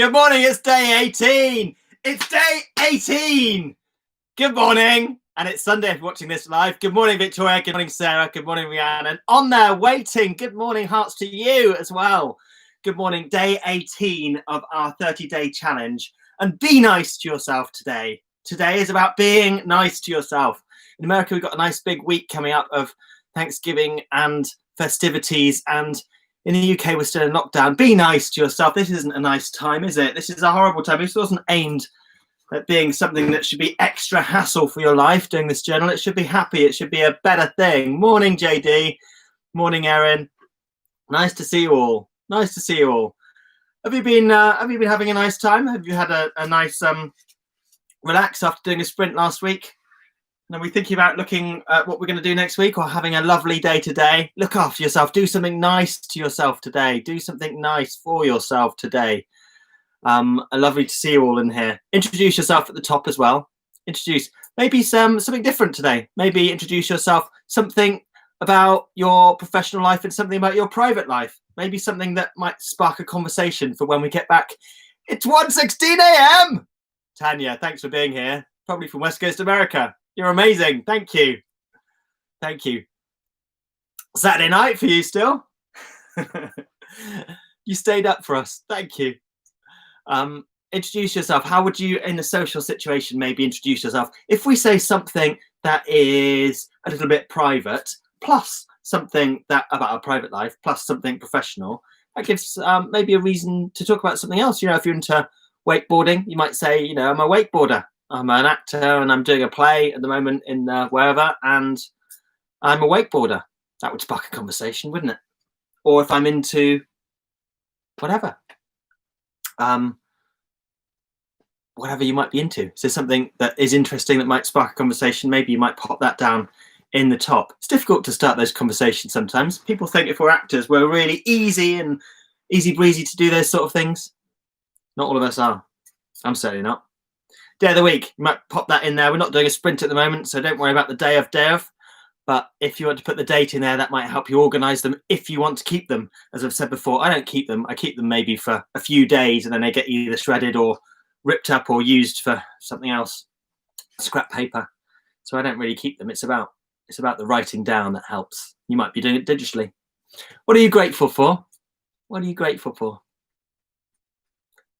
Good morning, it's day 18. It's day 18. Good morning. And it's Sunday if you're watching this live. Good morning, Victoria. Good morning, Sarah. Good morning, Rhiannon. On there, waiting. Good morning, hearts to you as well. Good morning, day 18 of our 30-day challenge. And be nice to yourself today. Today is about being nice to yourself. In America, we've got a nice big week coming up of Thanksgiving and festivities, and in the UK, we're still in lockdown. Be nice to yourself. This isn't a nice time, is it? This is a horrible time. This wasn't aimed at being something that should be extra hassle for your life, doing this journal. It should be happy. It should be a better thing. Morning, JD. Morning, Erin. Nice to see you all. Nice to see you all. Have you been having a nice time? Have you had a nice relax after doing a sprint last week? And are we thinking about looking at what we're going to do next week, or having a lovely day today? Look after yourself. Do something nice to yourself today. Do something nice for yourself today. Lovely to see you all in here. Introduce yourself at the top as well. Introduce maybe something different today. Maybe introduce yourself, something about your professional life and something about your private life. Maybe something that might spark a conversation for when we get back. It's 1:16 a.m. Tanya, thanks for being here. Probably from West Coast America. You're amazing. Thank you. Thank you. Saturday night for you still. You stayed up for us. Thank you. Introduce yourself. How would you, in a social situation, maybe introduce yourself? If we say something that is a little bit private, plus something that about our private life, plus something professional, that gives maybe a reason to talk about something else. You know, if you're into wakeboarding, you might say, you know, I'm a wakeboarder. I'm an actor and I'm doing a play at the moment in wherever, and I'm a wakeboarder. That would spark a conversation, wouldn't it? Or if I'm into whatever. Whatever you might be into. So something that is interesting that might spark a conversation, maybe you might pop that down in the top. It's difficult to start those conversations sometimes. People think if we're actors, we're really easy and easy breezy to do those sort of things. Not all of us are. I'm certainly not. Day of the week, you might pop that in there. We're not doing a sprint at the moment, so don't worry about the day of. But if you want to put the date in there, that might help you organise them if you want to keep them. As I've said before, I don't keep them. I keep them maybe for a few days, and then they get either shredded or ripped up or used for something else, scrap paper. So I don't really keep them. It's about the writing down that helps. You might be doing it digitally. What are you grateful for? What are you grateful for?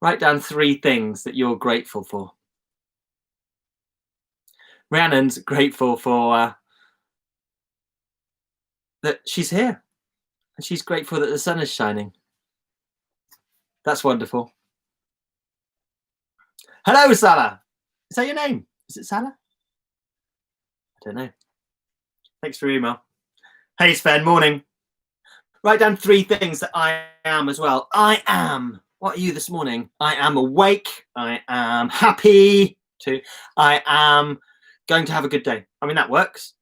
Write down 3 things that you're grateful for. Rhiannon's grateful for that she's here, and she's grateful that the sun is shining. That's wonderful. Hello, Salah. Is that your name? Is it Salah? I don't know. Thanks for your email. Hey, Sven, morning. Write down 3 things that I am as well. I am. What are you this morning? I am awake. I am happy. I am going to have a good day. I mean, that works.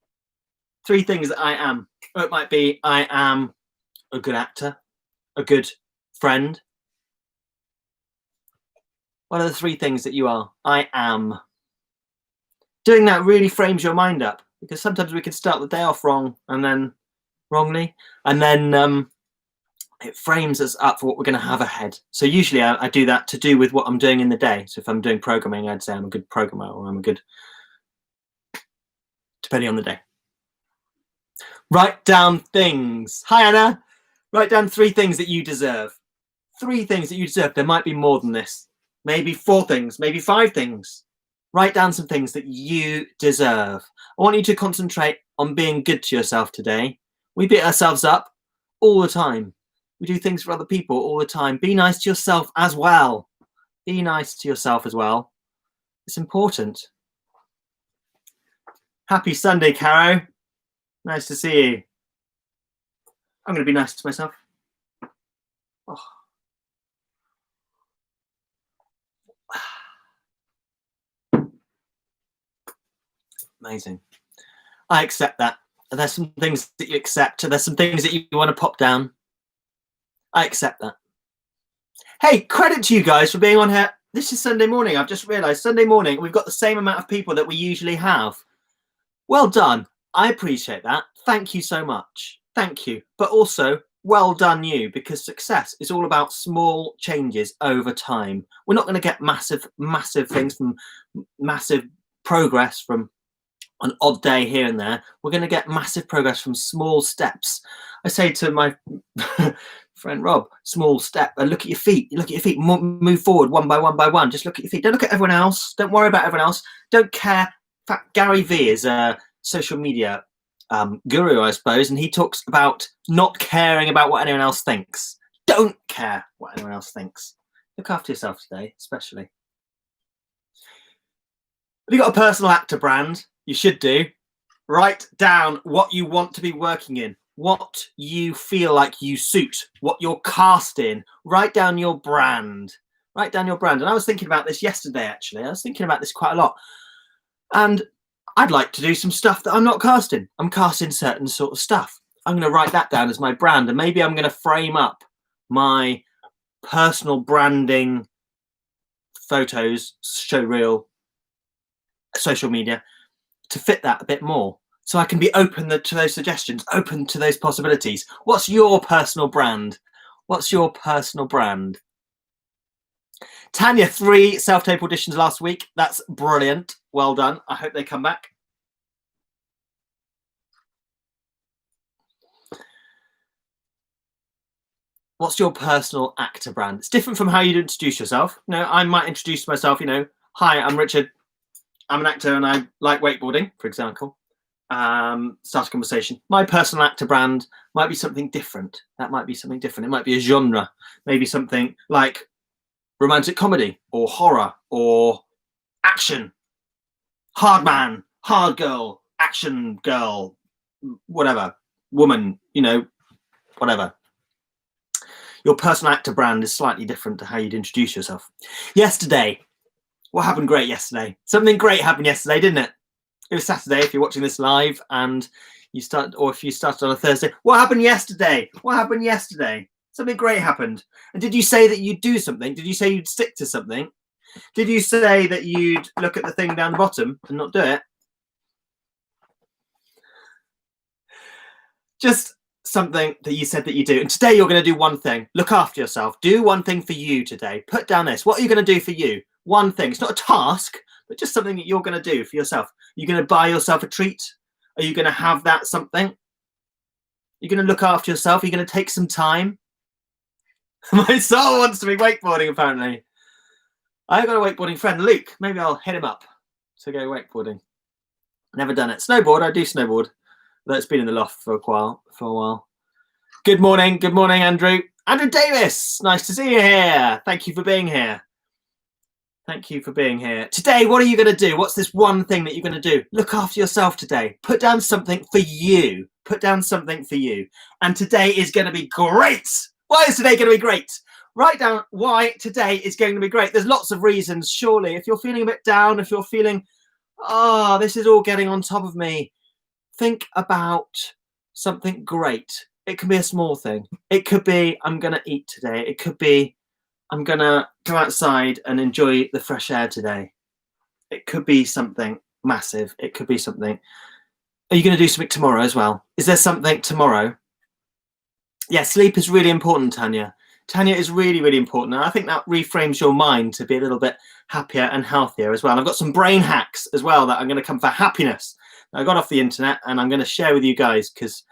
3 things that I am. Or it might be I am a good actor, a good friend. What are the 3 things that you are? I am. Doing that really frames your mind up, because sometimes we can start the day off wrong and then wrongly, and then it frames us up for what we're going to have ahead. So usually I do that to do with what I'm doing in the day. So if I'm doing programming, I'd say I'm a good programmer, or I'm a good, depending on the day. Write down things. Hi, Anna. Write down 3 things that you deserve. 3 things that you deserve. There might be more than this. Maybe 4 things, maybe 5 things. Write down some things that you deserve. I want you to concentrate on being good to yourself today. We beat ourselves up all the time. We do things for other people all the time. Be nice to yourself as well. Be nice to yourself as well. It's important. Happy Sunday, Caro. Nice to see you. I'm going to be nice to myself. Oh. Amazing. I accept that. And there's some things that you accept, and there's some things that you want to pop down. I accept that. Hey, credit to you guys for being on here. This is Sunday morning. I've just realised Sunday morning we've got the same amount of people that we usually have. Well done. I appreciate that. Thank you so much. Thank you. But also, well done you, because success is all about small changes over time. We're not going to get massive things from massive progress from an odd day here and there. We're going to get massive progress from small steps. I say to my friend Rob, small step, and look at your feet. You look at your feet, move forward one by one. Just look at your feet. Don't look at everyone else. Don't worry about everyone else. Don't care. In fact, Gary Vee is a social media guru, I suppose, and he talks about not caring about what anyone else thinks. Don't care what anyone else thinks. Look after yourself today, especially. Have you got a personal actor brand? You should do. Write down what you want to be working in, what you feel like you suit, what you're cast in. Write down your brand. Write down your brand. And I was thinking about this yesterday, actually. I was thinking about this quite a lot. And I'd like to do some stuff that I'm not casting. I'm casting certain sort of stuff. I'm going to write that down as my brand. And maybe I'm going to frame up my personal branding photos, show reel, social media to fit that a bit more. So I can be open to those suggestions, open to those possibilities. What's your personal brand? What's your personal brand? Tanya, 3 self-tape auditions last week. That's brilliant. Well done. I hope they come back. What's your personal actor brand? It's different from how you'd introduce yourself. You know, I might introduce myself, you know, hi, I'm Richard. I'm an actor and I like wakeboarding, for example. Start a conversation. My personal actor brand might be something different. That might be something different. It might be a genre. Maybe something like romantic comedy or horror or action. Hard man, hard girl, action girl, whatever. Woman, you know, whatever. Your personal actor brand is slightly different to how you'd introduce yourself. Yesterday, what happened great yesterday? Something great happened yesterday, didn't it? It was Saturday if you're watching this live and you start, or if you started on a Thursday. What happened yesterday? What happened yesterday? Something great happened. And did you say that you'd do something? Did you say you'd stick to something? Did you say that you'd look at the thing down the bottom and not do it? Just something that you said that you do. And today you're going to do one thing. Look after yourself. Do one thing for you today. Put down this. What are you going to do for you? One thing. It's not a task, but just something that you're going to do for yourself. You're going to buy yourself a treat. Are you going to have that something? You're going to look after yourself. You're going to take some time. My soul wants to be wakeboarding, apparently. I've got a wakeboarding friend, Luke. Maybe I'll hit him up to go wakeboarding. Never done it. Snowboard, I do snowboard. Though it's been in the loft for a while. Good morning, Andrew. Andrew Davis, nice to see you here. Thank you for being here. Thank you for being here. Today, what are you going to do? What's this one thing that you're going to do? Look after yourself today. Put down something for you. Put down something for you. And today is going to be great. Why is today going to be great? Write down why today is going to be great. There's lots of reasons, surely. If you're feeling a bit down, if you're feeling, oh, this is all getting on top of me, think about something great. It can be a small thing. It could be, I'm going to eat today. It could be, I'm going to go outside and enjoy the fresh air today. It could be something massive. It could be something. Are you going to do something tomorrow as well? Is there something tomorrow? Yeah, sleep is really important, Tanya. Tanya is really, really important. And I think that reframes your mind to be a little bit happier and healthier as well. And I've got some brain hacks as well that I'm going to come for happiness. I got off the internet and I'm going to share with you guys because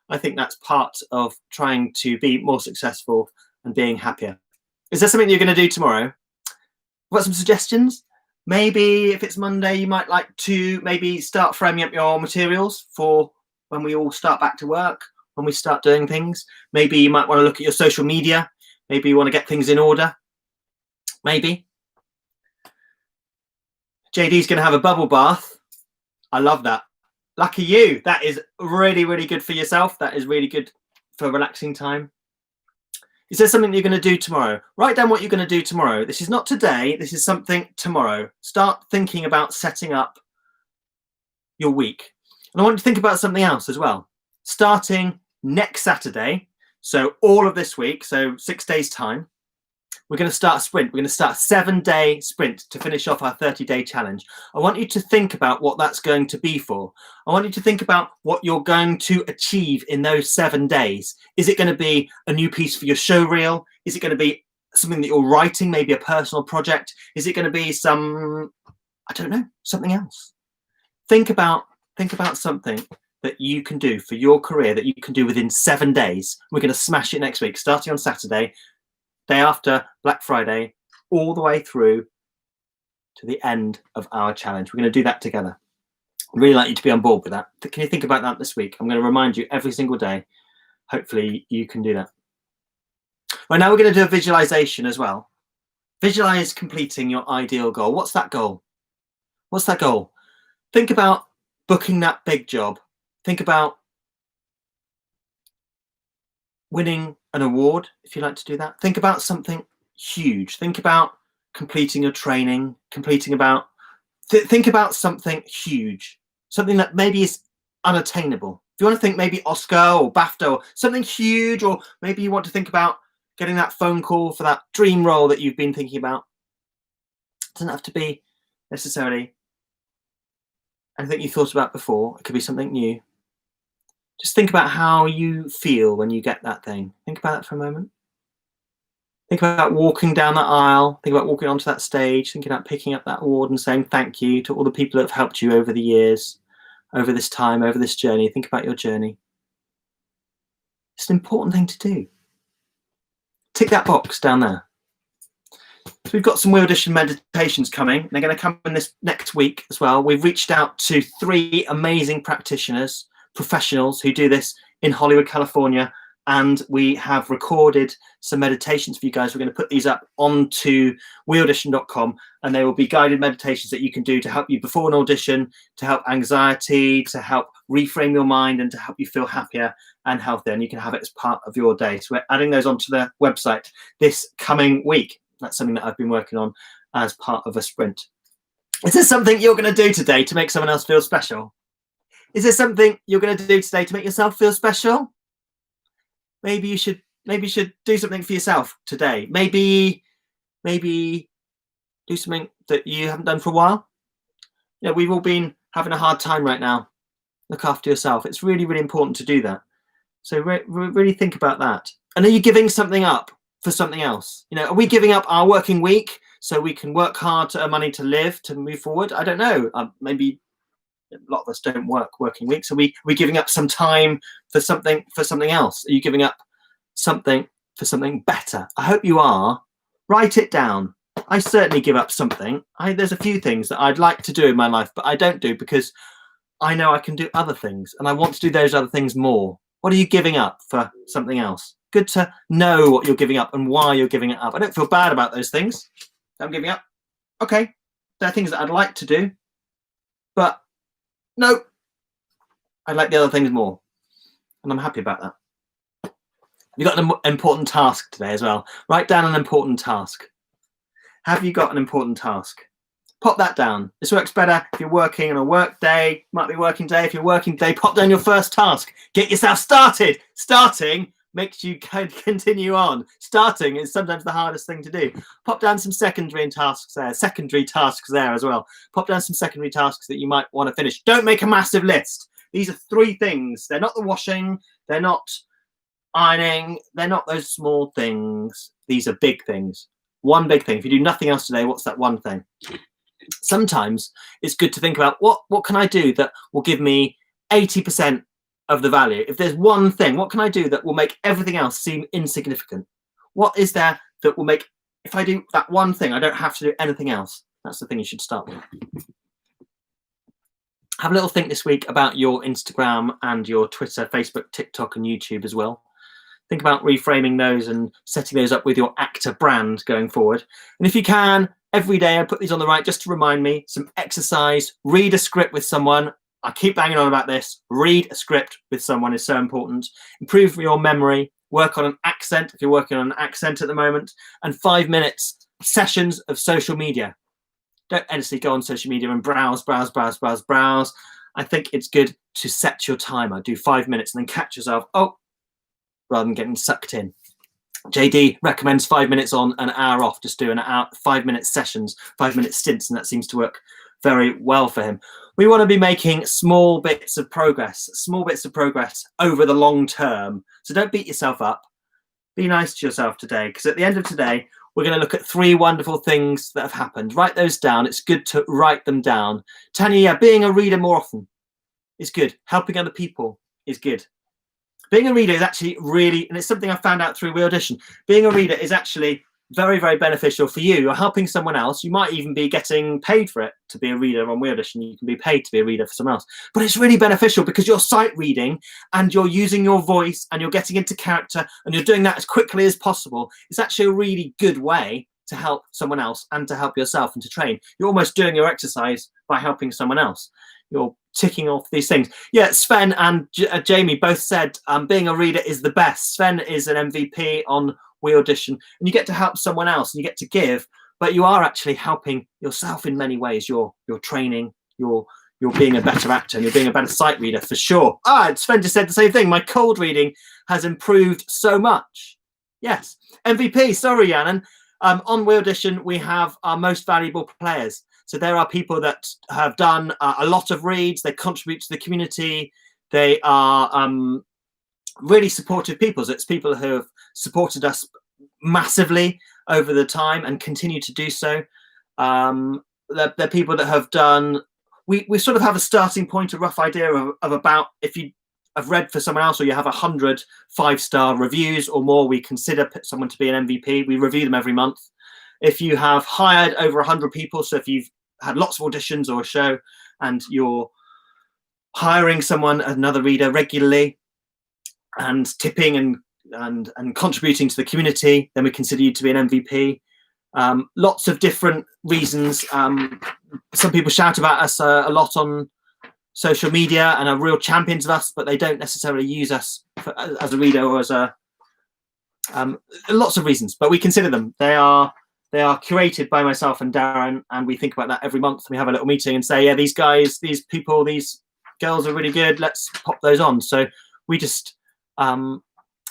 I think that's part of trying to be more successful and being happier. Is there something you're going to do tomorrow? I've got some suggestions. Maybe if it's Monday, you might like to maybe start framing up your materials for when we all start back to work, when we start doing things. Maybe you might want to look at your social media. Maybe you want to get things in order. Maybe. JD's going to have a bubble bath. I love that. Lucky you. That is really, really good for yourself. That is really good for relaxing time. Is there something you're going to do tomorrow? Write down what you're going to do tomorrow. This is not today. This is something tomorrow. Start thinking about setting up your week. And I want you to think about something else as well. Starting next Saturday, so all of this week, so 6 days' time, we're going to start a sprint. We're going to start a 7-day sprint to finish off our 30-day challenge. I want you to think about what that's going to be for. I want you to think about what you're going to achieve in those 7 days. Is it going to be a new piece for your show reel? Is it going to be something that you're writing, maybe a personal project? Is it going to be some, I don't know, something else? Think about something that you can do for your career that you can do within 7 days. We're going to smash it next week, starting on Saturday, day after Black Friday, all the way through to the end of our challenge. We're going to do that together. I'd really like you to be on board with that. Can you think about that this week? I'm going to remind you every single day. Hopefully you can do that. Right, now we're going to do a visualization as well. Visualize completing your ideal goal. What's that goal? What's that goal? Think about booking that big job. Think about winning an award, if you like to do that. Think about something huge. Think about completing your training, think about something huge, something that maybe is unattainable. If you want to think maybe Oscar or BAFTA or something huge, or maybe you want to think about getting that phone call for that dream role that you've been thinking about. It doesn't have to be necessarily anything you thought about before. It could be something new. Just think about how you feel when you get that thing. Think about that for a moment. Think about walking down that aisle. Think about walking onto that stage. Think about picking up that award and saying thank you to all the people that have helped you over the years, over this time, over this journey. Think about your journey. It's an important thing to do. Tick that box down there. So we've got some Wheel Edition meditations coming. They're going to come in this next week as well. We've reached out to 3 amazing practitioners, professionals who do this in Hollywood, California, and we have recorded some meditations for you guys. We're going to put these up onto wheeledition.com, and they will be guided meditations that you can do to help you before an audition, to help anxiety, to help reframe your mind, and to help you feel happier and healthier. And you can have it as part of your day. So we're adding those onto the website this coming week. That's something that I've been working on as part of a sprint. Is there something you're going to do today to make someone else feel special? Is there something you're going to do today to make yourself feel special? Maybe you should do something for yourself today. Maybe do something that you haven't done for a while. You know, we've all been having a hard time right now. Look after yourself. It's really, really important to do that. So really think about that. And are you giving something up for something else? You know, are we giving up our working week so we can work hard to earn money to live, to move forward? I don't know. Maybe a lot of us don't work working weeks. Are we giving up some time for something else? Are you giving up something for something better? I hope you are. Write it down. I certainly give up something. There's a few things that I'd like to do in my life, but I don't do because I know I can do other things and I want to do those other things more. What are you giving up for something else? Good to know what you're giving up and why you're giving it up. I don't feel bad about those things that I'm giving up. Okay, there are things that I'd like to do, but no, I like the other things more, and I'm happy about that. You've got an important task today as well. Write down an important task. Have you got an important task? Pop that down. This works better if you're working on a work day. Might be working day. If you're working day, pop down your first task. Get yourself started. Starting makes you continue on. Starting is sometimes the hardest thing to do. Pop down some secondary tasks there as well. Pop down some secondary tasks that you might want to finish. Don't make a massive list. These are 3 things. They're not the washing. They're not ironing. They're not those small things. These are big things. One big thing. If you do nothing else today, what's that one thing? Sometimes it's good to think about what can I do that will give me 80% of the value. If there's one thing, what can I do that will make everything else seem insignificant? What is there that will make, if I do that one thing, I don't have to do anything else? That's the thing you should start with. Have a little think this week about your Instagram and your Twitter, Facebook, TikTok, and YouTube as well. Think about reframing those and setting those up with your actor brand going forward. And if you can, every day I put these on the right just to remind me, some exercise, read a script with someone. I keep banging on about this. Read a script with someone is so important. Improve your memory. Work on an accent if you're working on an accent at the moment. And 5 minutes sessions of social media. Don't endlessly go on social media and browse. I think it's good to set your timer. Do 5 minutes and then catch yourself, rather than getting sucked in. JD recommends 5 minutes on, an hour off. Just do an hour, 5-minute sessions, 5-minute stints, and that seems to work very well for him. We want to be making small bits of progress over the long term. So don't beat yourself up. Be nice to yourself today, because at the end of today, we're going to look at 3 wonderful things that have happened. Write those down. It's good to write them down. Tanya, yeah, being a reader more often is good. Helping other people is good. Being a reader is actually really, and it's something I found out through Audition, being a reader is actually very, very beneficial for you. You're helping someone else. You might even be getting paid for it to be a reader on Audition. You can be paid to be a reader for someone else. But it's really beneficial because you're sight reading and you're using your voice and you're getting into character and you're doing that as quickly as possible. It's actually a really good way to help someone else and to help yourself and to train. You're almost doing your exercise by helping someone else. You're ticking off these things. Yeah, Sven and Jamie both said being a reader is the best. Sven is an MVP on We Audition, and you get to help someone else and you get to give, but you are actually helping yourself in many ways. You're training, you're being a better actor, and you're being a better sight reader for sure. Sven just said the same thing. My cold reading has improved so much. Yes, MVP. Sorry, Yannon. On We Audition, we have our most valuable players. So there are people that have done a lot of reads. They contribute to the community. They are really supportive people. So it's people who have supported us massively over the time and continue to do so. They're people that have done, we sort of have a starting point, a rough idea of about, if you have read for someone else or you have 100 5-star reviews or more, we consider someone to be an MVP. We review them every month. If you have hired over 100 people, so if you've had lots of auditions or a show and you're hiring someone, another reader regularly and tipping and contributing to the community, then we consider you to be an MVP. Lots of different reasons. Some people shout about us a lot on social media and are real champions of us, but they don't necessarily use us as a reader or as a lots of reasons, but we consider them. They are curated by myself and Darren, and we think about that every month. We have a little meeting and say, yeah, these guys, these people, these girls are really good. Let's pop those on. So we just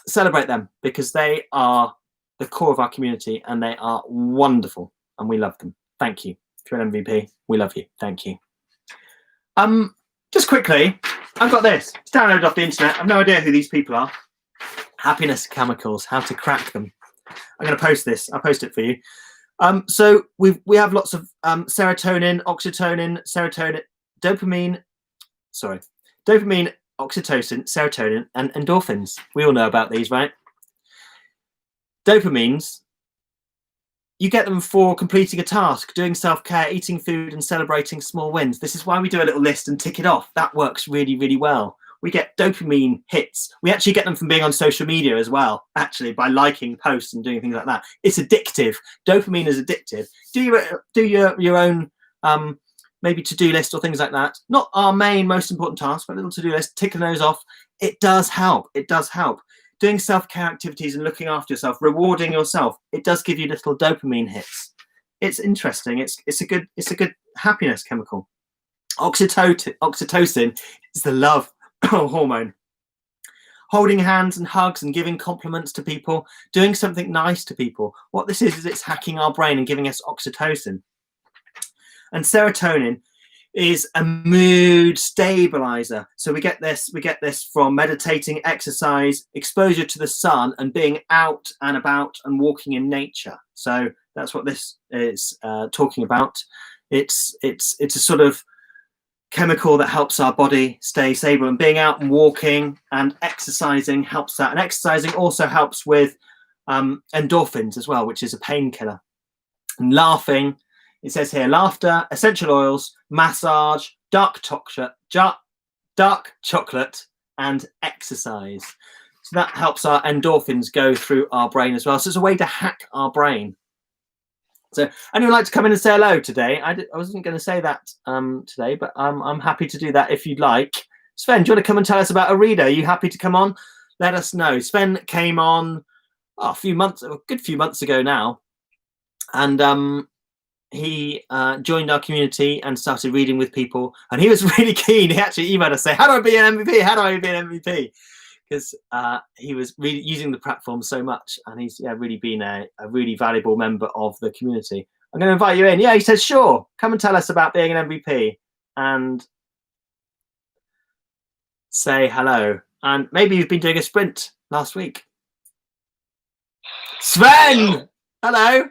celebrate them because they are the core of our community and they are wonderful and we love them. Thank you. If you're an MVP, we love you. Thank you. Just quickly, I've got this. It's downloaded off the internet. I've no idea who these people are. Happiness chemicals, how to crack them. I'm going to post this. I'll post it for you. So we have lots of serotonin, oxytocin, serotonin, dopamine, oxytocin, serotonin, and endorphins. We all know about these, right? Dopamines, you get them for completing a task, doing self-care, eating food, and celebrating small wins. This is why we do a little list and tick it off. That works really, really well. We get dopamine hits. We actually get them from being on social media as well, actually, by liking posts and doing things like that. It's addictive. Dopamine is addictive. Do your own maybe to-do list or things like that. Not our main most important task, but a little to-do list, ticking those off. It does help. It does help. Doing self-care activities and looking after yourself, rewarding yourself, it does give you little dopamine hits. It's interesting. It's a good happiness chemical. Oxytocin is the love hormone. Holding hands and hugs and giving compliments to people, doing something nice to people. What this is it's hacking our brain and giving us oxytocin. And serotonin is a mood stabilizer. So we get this from meditating, exercise, exposure to the sun, and being out and about and walking in nature. So that's what this is talking about. It's a sort of chemical that helps our body stay stable, and being out and walking and exercising helps that. And exercising also helps with endorphins as well, which is a painkiller. And laughing, it says here, laughter, essential oils, massage, dark chocolate, and exercise. So that helps our endorphins go through our brain as well. So it's a way to hack our brain. So anyone like to come in and say hello today? I wasn't going to say that today, but I'm happy to do that if you'd like. Sven, do you want to come and tell us about a reader? Are you happy to come on? Let us know. Sven came on a good few months ago now, and he joined our community and started reading with people, and he was really keen. He actually emailed us saying, how do I be an MVP? How do I be an MVP? because he was really using the platform so much, and he's really been a really valuable member of the community. I'm going to invite you in. Yeah, he says, sure, come and tell us about being an MVP and say hello. And maybe you've been doing a sprint last week. Sven! Hello.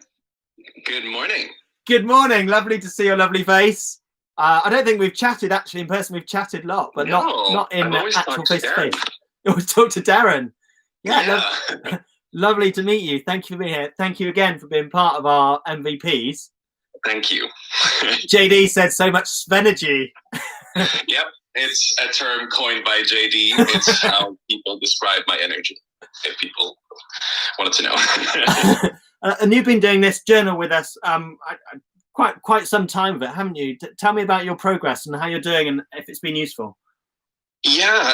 Good morning. Good morning. Lovely to see your lovely face. I don't think we've chatted actually in person. We've chatted a lot, but not in actual face-to-face. You always talk to Darren. Yeah. Lovely to meet you. Thank you for being here. Thank you again for being part of our MVPs. Thank you. JD said so much Svenergy. Yep, it's a term coined by JD. It's how people describe my energy, if people wanted to know. And you've been doing this journal with us quite some time of it, haven't you? Tell me about your progress and how you're doing, and if it's been useful. Yeah,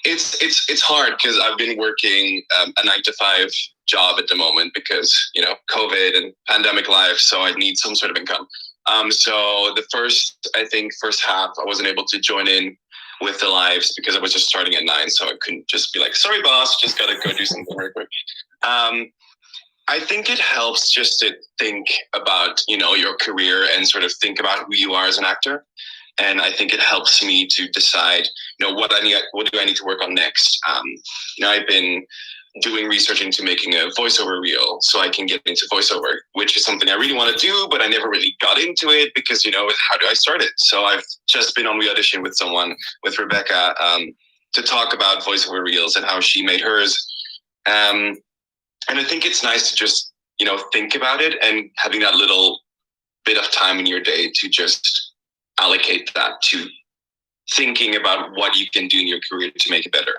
it's hard because I've been working a 9-to-5 job at the moment because COVID and pandemic life, so I need some sort of income. So the first half I wasn't able to join in with the lives because I was just starting at 9, so I couldn't just be like, sorry boss, just gotta go do something very quick. I think it helps just to think about your career and sort of think about who you are as an actor. And I think it helps me to decide, what do I need to work on next? I've been doing research into making a voiceover reel so I can get into voiceover, which is something I really want to do, but I never really got into it because, how do I start it? So I've just been on the audition with Rebecca, to talk about voiceover reels and how she made hers. And I think it's nice to just, think about it and having that little bit of time in your day to just allocate that to thinking about what you can do in your career to make it better.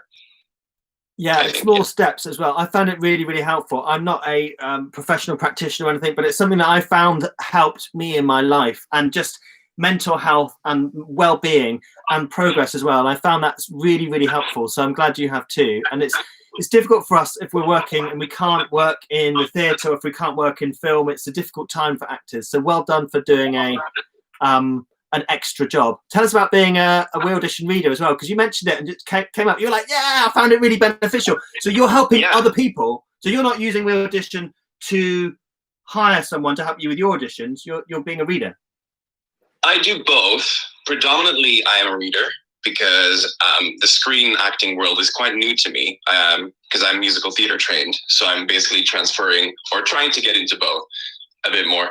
Yeah, small steps as well. I found it really, really helpful. I'm not a professional practitioner or anything, but it's something that I found helped me in my life and just mental health and well-being and progress as well. And I found that's really, really helpful. So I'm glad you have too. And it's difficult for us if we're working and we can't work in the theatre, or if we can't work in film. It's a difficult time for actors. So well done for doing an extra job. Tell us about being a We Audition reader as well, because you mentioned it and it came up. You're like, yeah, I found it really beneficial. So you're helping other people. So you're not using We Audition to hire someone to help you with your auditions. You're being a reader. I do both. Predominantly, I am a reader because the screen acting world is quite new to me because I'm musical theater trained. So I'm basically transferring or trying to get into both a bit more.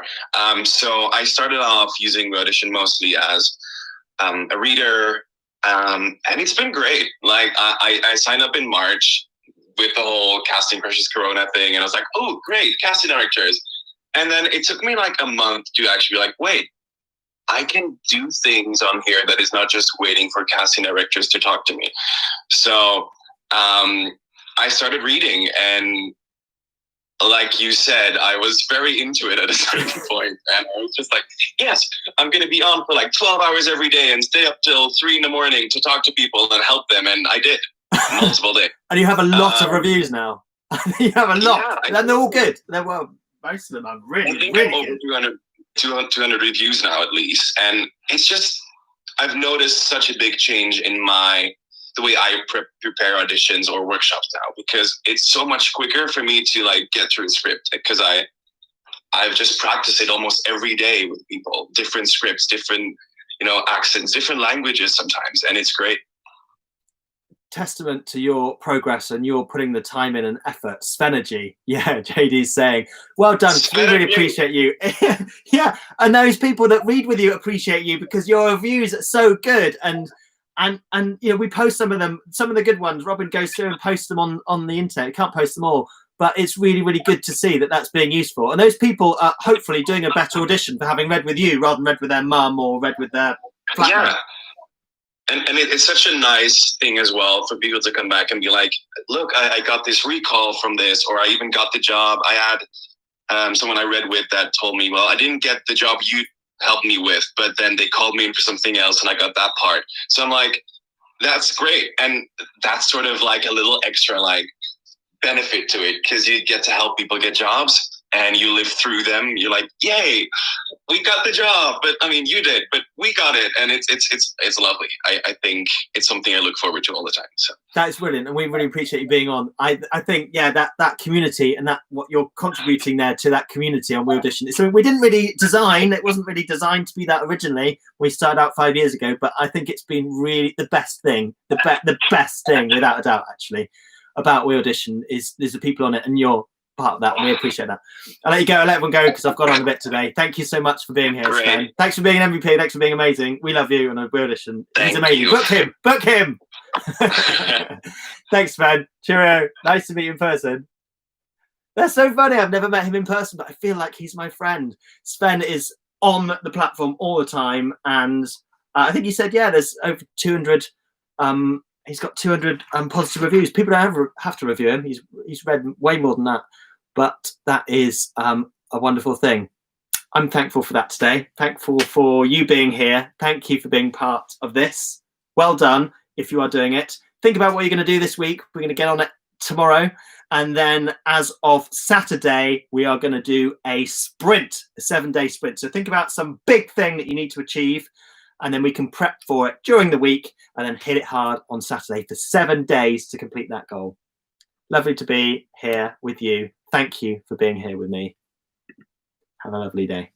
So I started off using We Audition mostly as a reader, and it's been great. Like I signed up in March with the whole casting versus Corona thing, and I was like, oh, great, casting directors. And then it took me like a month to actually be like, wait, I can do things on here that is not just waiting for casting directors to talk to me. So I started reading, and like you said, I was very into it at a certain point. And I was just like, yes, I'm going to be on for like 12 hours every day and stay up till 3 in the morning to talk to people and help them. And I did multiple days. And you have a lot of reviews now. You have a lot. Yeah, and they're all good. Most of them are really, really good. 200 reviews now at least. And it's just, I've noticed such a big change in the way I prepare auditions or workshops now, because it's so much quicker for me to like get through a script because I've just practiced it almost every day with people, different scripts, different, accents, different languages sometimes. And it's great. Testament to your progress, and you're putting the time in and effort. Svenergy. Yeah, JD's saying, well done. We really appreciate you. Yeah, and those people that read with you appreciate you because your reviews are so good. And we post some of them, some of the good ones. Robin goes through and posts them on the internet. You can't post them all, but it's really, really good to see that that's being useful. And those people are hopefully doing a better audition for having read with you rather than read with their mum or read with their flatmate. Yeah. And it's such a nice thing as well for people to come back and be like, look, I got this recall from this, or I even got the job. I had someone I read with that told me, well, I didn't get the job you helped me with, but then they called me in for something else and I got that part. So I'm like, that's great. And that's sort of like a little extra like benefit to it because you get to help people get jobs. and you live through them, you're like, yay, we got the job. But I mean, you did, but we got it. And it's lovely. I think it's something I look forward to all the time. So that's brilliant. And we really appreciate you being on. I think, yeah, that community and that what you're contributing there to that community on We Audition. So we didn't really design, it wasn't really designed to be that originally. We started out 5 years ago, but I think it's been really the best thing, the best thing without a doubt, actually, about We Audition is there's the people on it, and you're part of that, and we appreciate that. I'll let you go. I'll let everyone go because I've gone on a bit today. Thank you so much for being here, Great. Sven. Thanks for being an MVP. Thanks for being amazing. We love you, and We Audition. He's amazing. You. Book him. Book him. Thanks, Sven. Cheerio. Nice to meet you in person. That's so funny. I've never met him in person, but I feel like he's my friend. Sven is on the platform all the time, and I think he said, yeah, there's over 200. He's got 200 positive reviews. People don't have to review him. He's read way more than that. But that is a wonderful thing. I'm thankful for that today. Thankful for you being here. Thank you for being part of this. Well done if you are doing it. Think about what you're going to do this week. We're going to get on it tomorrow. And then as of Saturday, we are going to do a sprint, a 7-day sprint. So think about some big thing that you need to achieve. And then we can prep for it during the week and then hit it hard on Saturday for 7 days to complete that goal. Lovely to be here with you. Thank you for being here with me. Have a lovely day.